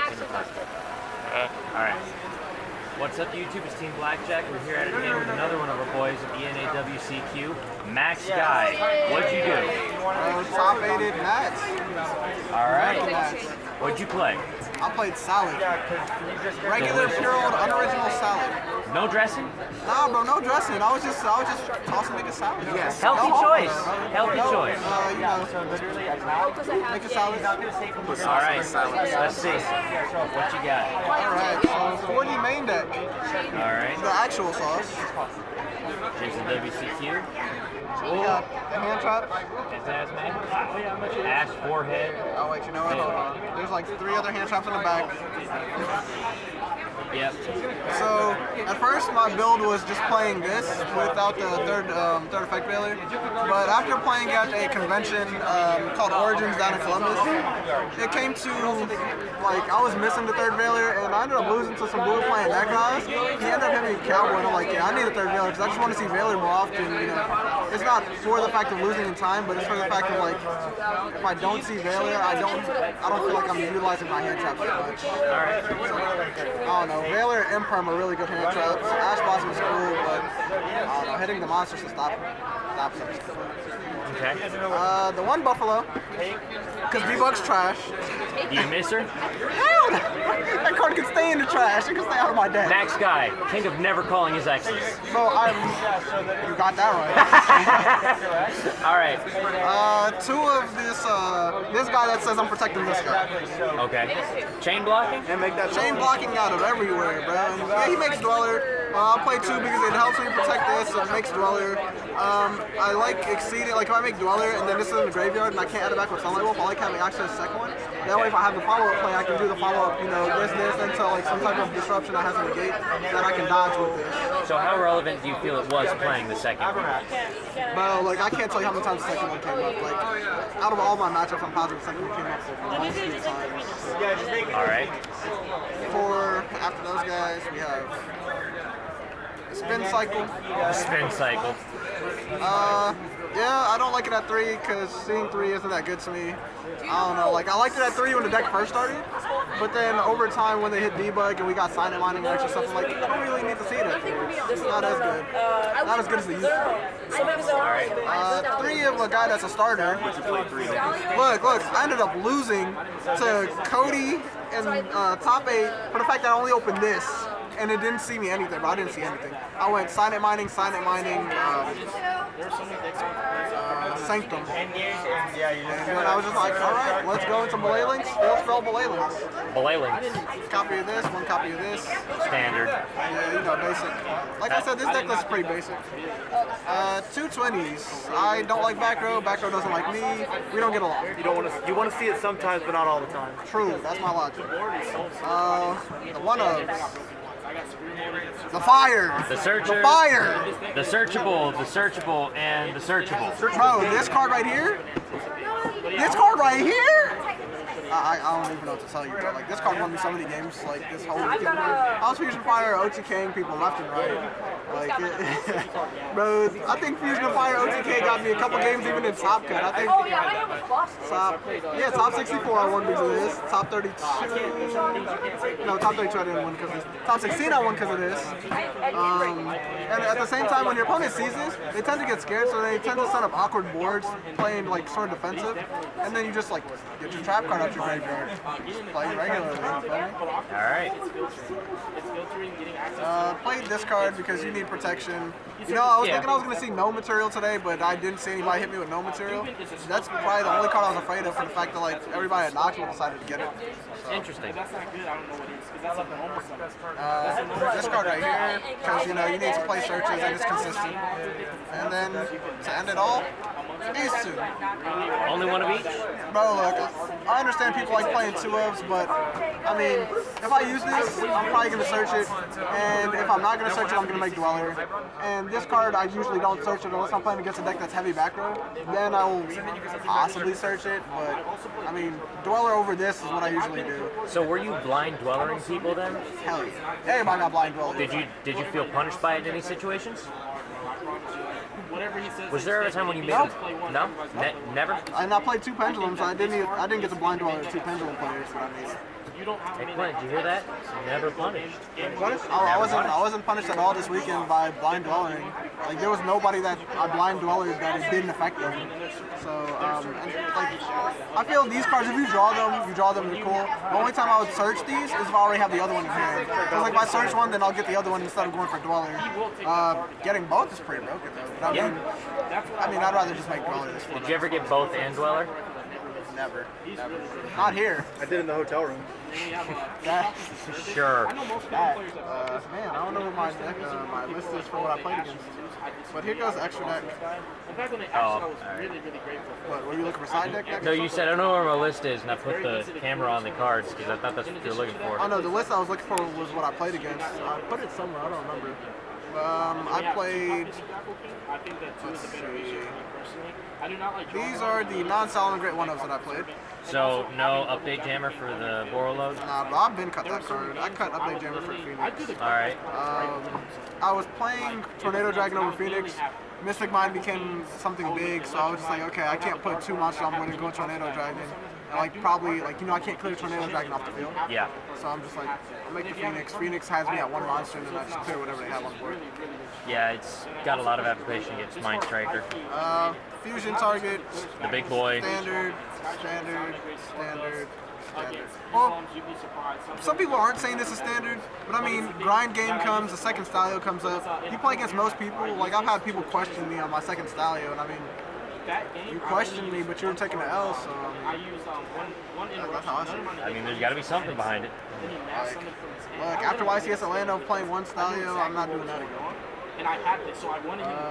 Alright. What's up, YouTube? It's Team Blackjack. We're here at it again with another one of our boys at the NAWCQ. Max Gueye. What'd you do? Top 8 Nats. Alright. What'd you play? I played salad. Regular, pure old, unoriginal salad. No dressing? Nah, bro, no dressing. I was just tossing niggas salad. Yes. Healthy choice. Healthy choice. You know, make a salad. Alright. Let's see. What you got? Alright, so 40 main deck. Alright. The actual sauce. Here's the WCQ. We got the hand trap. Ash forehead. Oh wait, you know what? Hold on. There's like 3 other hand traps in the back. Yep. So at first my build was just playing this without the third effect failure. But after playing at a convention called Origins down in Columbus, it came to like I was missing the third failure and I ended up losing to some dude playing that guys. He ended up hitting me cowboy and I'm like, yeah, I need a third failure because I just want to see failure more often. You know, it's not for the fact of losing in time, but it's for the fact of like if I don't see failure, I don't feel like I'm utilizing my hand traps that much. Alright. So, I don't know. Valor and Imperm are really good hand traps. Ash Blossom is cool, but I don't know. Hitting the monsters to stop them. Okay. The one Buffalo, because D-Bug's trash. Do you miss her? Hell no! That card can stay in the trash. It can stay out of my deck. Max Gueye, king of never calling his exes. Bro, you got that right. Alright. 2 of this guy that says I'm protecting this guy. Okay. Chain blocking? And make that chain blocking out of everywhere, bro. And yeah, he makes Dweller. I'll play 2 because it helps me protect this, so it makes Dweller. I like exceeding, like if I make Dweller and then this is in the graveyard and I can't add it back with Sunlight Wolf, I like having access to the second one. That way if I have the follow-up play, I can do the follow-up, you know, this, until like some type of disruption that has a negate that I can dodge with this. So how relevant do you feel it was playing the second one? Well, like I can't tell you how many times the second one came up. Like out of all my matchups, I'm positive the second one came up like 1 times. Alright. After those guys, we have Spin Cycle. Spin cycle. Yeah, I don't like it at 3 because seeing 3 isn't that good to me. I don't know, like I liked it at 3 when the deck first started, but then over time when they hit debug and we got sign and mining and extra stuff, I'm like, I don't really need to see it at 3. It's not as good. Not as good as it used to. 3 of a guy that's a starter. Look, I ended up losing to Cody in top 8 for the fact that I only opened this. And it didn't see me anything, but I didn't see anything. I went sign it mining, Sanctum. And then I was just like, alright, let's go into Belay Links. They'll spell Belay Links. Belay Links. Copy of this, 1 copy of this. Standard. Yeah, you know, basic. Like I said, this deck list is pretty basic. 2 20s. I don't like back row doesn't like me. We don't get along. You want to see it sometimes, but not all the time. True, that's my logic. The 1-ofs. The fire! The searcher. The fire! The searchable, and the searchable. Bro, this card right here? This card right here? I don't even know what to tell you, but like this card won me so many games, like this whole weekend. I was Fusion Fire OTKing people left and right. Like, bro, I think Fusion Fire OTK got me a couple games even in Top Cut. I think top 64 I won because of this. Top 32, no, top 32 I didn't win because of this. Top 16 I won because of this. And at the same time, when your opponent sees this, they tend to get scared, so they tend to set up awkward boards, playing like sort of defensive, and then you just like get your trap card out your graveyard, play regularly. Alright. Played this card because you need protection. You know, I was thinking I was going to see no material today, but I didn't see anybody hit me with no material. That's probably the only card I was afraid of for the fact that like everybody at NAWCQ decided to get it. So. Interesting. This card right here, because you know you need to play searches and it's consistent. And then to end it all, these 2. Only 1 of each? Bro, look, I understand people like playing 2-ofs, but I mean, if I use this, I'm probably going to search it, and if I'm not going to search it, I'm going to make Dweller. And this card, I usually don't search it unless I'm playing against a deck that's heavy back row. Then I will possibly search it, but I mean, Dweller over this is what I usually do. So were you blind dwellering people then? Hell yeah. Everybody got blind Dweller. Did you feel punished by it in any situations? Was there ever a time when you made a... No? Never? And I played 2 pendulums. I didn't get to blind dweller 2 pendulum players that I made. Hey Clint, did you hear that? Never punished. I wasn't punished at all this weekend by blind dwelling. Like there was nobody that I blind dwellered that it didn't affect them. So and, like I feel these cards, if you draw them, they're cool. The only time I would search these is if I already have the other one in hand. Because like if I search one, then I'll get the other one instead of going for dweller. Getting both is pretty broken though. But I mean, I'd rather just make dweller this one. Did you ever get both and dweller? Never. Not here. I did in the hotel room. Sure. Man, I don't know what my deck, my list is for what I played against. But here goes the extra deck. Oh, alright. What, were you looking for side deck? No, you said I don't know where my list is, and I put the camera on the cards because I thought that's what you were looking for. Oh no, the list I was looking for was what I played against. I put it somewhere, I don't remember. I played, let's see. These are the non-Salamangreat 1-ups that I played. So, no update jammer for the Boro load? Nah, but I've been cut that card. I cut update jammer for Phoenix. Alright. I was playing Tornado Dragon over Phoenix. Mystic Mind became something big, so I was just like, okay, I can't put 2 monsters on board and go Tornado Dragon. And like probably, like, you know, I can't clear Tornado Dragon off the field. Yeah. So I'm just like, I'll make the Phoenix. Phoenix has me at 1 monster, and then I just clear whatever they have on board. Yeah, it's got a lot of application against Mind Striker. Fusion target. The big boy. Standard. Well, some people aren't saying this is standard, but I mean, grind game comes, the second Stalio comes up. You play against most people. Like, I've had people question me on my second Stalio, and I mean, you questioned me, but you were taking the L, so that's how I see it. I mean, there's got to be something behind it. Like after YCS Atlanta playing 1 Stalio, I'm not doing that again.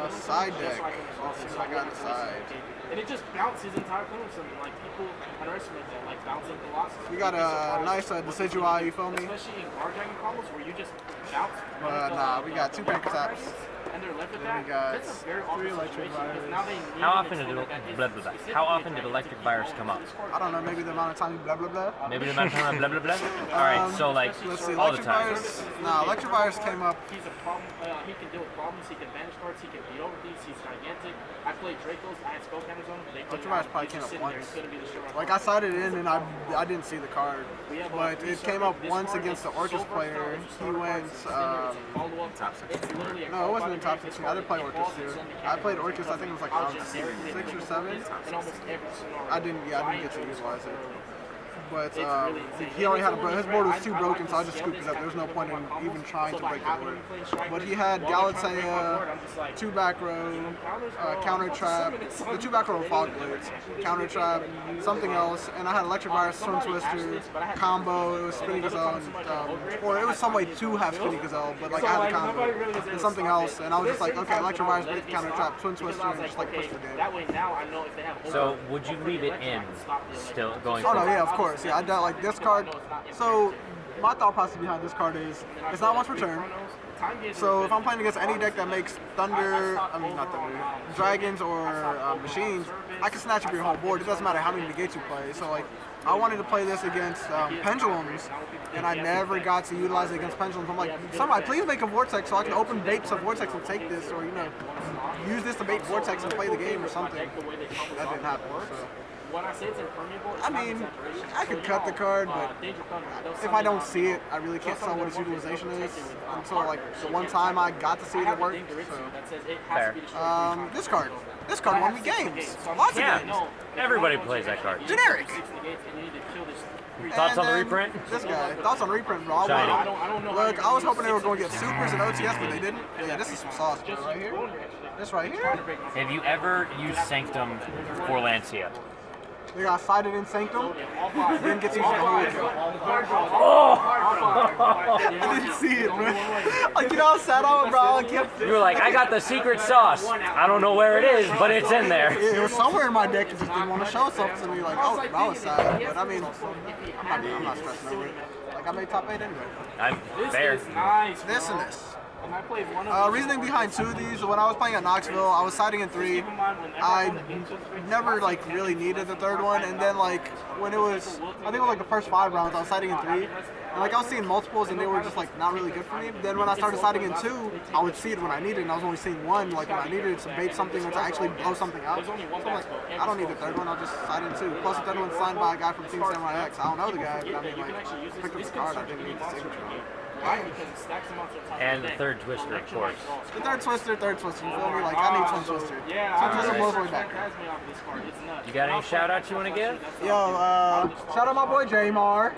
Side deck. Let's see what I got on the side. And it just bounces entire point something. Like people underestimate that, like bouncing velocity. We got a nice Decidueye, you feel me? Especially in guard dragon combos where you just bounce. Nah, we got 2 pink taps. And they're left with Then we that. got That's a very 3 electric virus. How often did electric virus come up? I don't know, maybe the amount of time you blah blah blah. Maybe the amount of time blah blah blah? Alright, so like Let's see, all the electric time. virus. Nah, electric virus came up. He's a problem. He can deal with problems. He can banish cards. He can beat over things. He's gigantic. I played Dracos. I had spell counters on him. Electric virus probably came up once. Like I sided in and I didn't see the card, but it came up once against the Orcus player. He went. No, it wasn't in top 16. I did play Orcus too. I played Orcus. I think it was like round 6 or 7. I didn't get to utilize it. But he already had his board was too broken, so I just scooped it up. There was no point in even trying to break the board. But he had Galatea, 2 back row, counter trap, the 2 back row were fog blades, counter trap, something else, and I had electric virus, swim twister, combo. It was spinning gazelle, or it was some way to have spinning gazelle, but like I had the combo and something else, and I was just like, okay, electric virus, break the counter trap, swim twister, and just like push the game. So would you leave it in still going Oh no, forward? yeah, of course. Yeah, I doubt like this card. So my thought process behind this card is it's not once per turn. So if I'm playing against any deck that makes thunder, not thunder, dragons or machines, I can snatch up your whole board. It doesn't matter how many negates you play. So like I wanted to play this against pendulums, and I never got to utilize it against pendulums. I'm like, somebody please make a vortex so I can open baits of vortex and take this, or use this to bait vortex and play the game or something. That didn't happen. So. I mean, I could cut the card, but if I don't see it, I really can't tell what its utilization is until like the one time I got to see it work. So. Fair. This card won me games. Lots of games. Everybody plays that card. Generic. Thoughts on the then reprint? This guy. Thoughts on the reprint, bro. Shiny. Look, I was hoping they were going to get supers and OTS, but they didn't. Yeah, this is some sauce, bro, right here. This right here. Have you ever used Sanctum for Lancia? They got sided in Sanctum. Didn't get to use the whole kill. I didn't see it, bro. Like, you know how sad I was, bro? You were like, I got the secret sauce. I don't know where it is, but it's in there. It was somewhere in my deck. It just didn't want to show itself to me. Like, I was sad. But I mean, I'm not stressing over it. Like, I made top 8 anyway. I'm fair. This and this. And I played one of Reasoning behind 2 of these, when I was playing at Knoxville, I was siding in 3. I never like really needed the 3rd one, and then like when it was, I think it was like the first 5 rounds, I was siding in 3. And like I was seeing multiples and they were just like not really good for me. Then when I started siding in 2, I would see it when I needed it, and I was only seeing 1 like when I needed it to bait something or to actually blow something out. So I'm like, I don't need the 3rd one, I'll just side in 2. Plus the 3rd one's signed by a guy from Team Samurai X. I don't know the guy, but I mean like, I picked up the card, I didn't need the signature on it. And the 3rd twister, of course. The 3rd twister, you feel me? Like, I need Twin Twister. Twin Twister blows way back. You got any shout outs you want to give? Yo, shout out my boy J-Mar.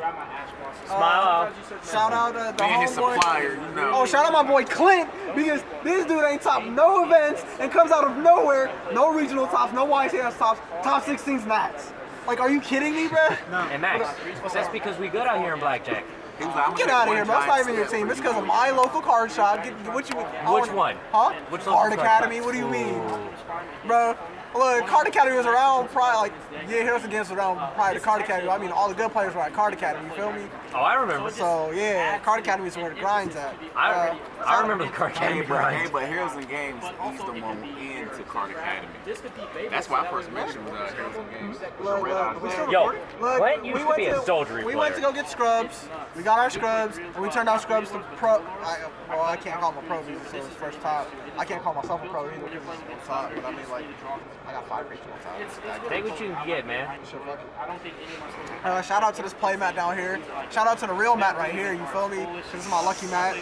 Smile out. Shout out the Being his homeboy. supplier, you know. Oh, shout out my boy Clint, because this dude ain't top no events and comes out of nowhere. No regional tops, no YCS tops, top 16s max. Like, are you kidding me, bro? No. Hey Max, that's because we good out here in blackjack. He was like, I'm Get gonna out take of here, one bro. It's not giant even your step team. for It's you. because of my local card shop. Which one? Huh? Which Card local Academy? shop? What do you mean? Ooh. Bro, look, Card Academy was around probably like, yeah, Heroes Against was around prior to Card Academy. I mean, all the good players were at Card Academy, you feel me? Oh, I remember. So, yeah, Card Academy is where the grind's at. I remember the Card Academy Hey, grind. but Heroes and Games eased them on into Card Academy. That's why I first mentioned Heroes and Games. Yo, Look, Clint used to be a soldiery we player. went to go get scrubs. We got our scrubs, and we turned out scrubs to pro. Well, I can't call him a pro because it's his first top. I can't call myself a pro either because it's one top. But I mean, like, I got 5 regional tops. Take what you can get, man. Shout out to this play mat down here. Shout out to the real mat right here. You feel me? This is my lucky mat.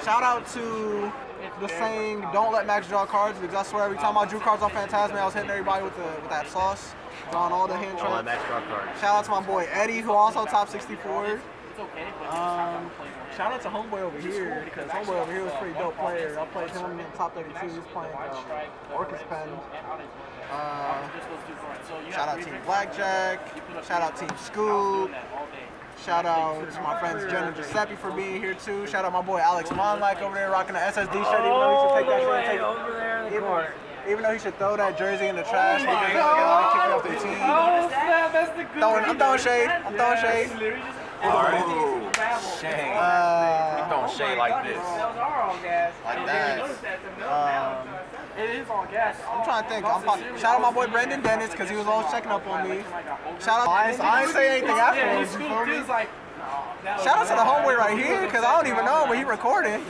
Shout out to the saying, "Don't let Max draw cards," because I swear every time I drew cards on Phantasm, I was hitting everybody with that sauce, drawing all the hand Don't let traps. Max draw cards. Shout out to my boy Eddie, who also top 64. Shout out to Homeboy over here, because Homeboy over here was a pretty dope player. I played him in top 32. He's playing Orcus Pen. Shout out Team Blackjack. Shout out Team Scoop. Shout out to my friends Jen and Giuseppe for being here too. Shout out my boy Alex Monlack over there rocking the SSD shirt, even though he should take that shirt and take over there in the corner. even though he should throw that jersey in the trash because he's gonna kick me off the team. Oh snap, that's the good I'm throwing shade. I'm throwing shade. Oh, shade. We throwing shade like this. Like that. It is all gas. I'm trying to think. Shout out my boy Brandon Dennis because he was always checking up on me. Shout out. I ain't say anything afterwards. You feel me? Shout out to the homeboy right here because I don't even know, but he recording.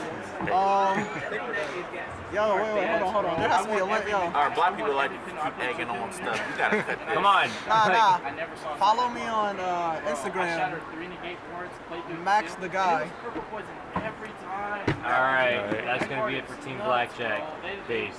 Yo, wait, hold on. There has to be a link, yo. Our black people like to keep egging on stuff. You gotta cut that. Come on. Nah. Follow me on Instagram. Max the guy. All right, that's gonna be it for Team Blackjack. Peace.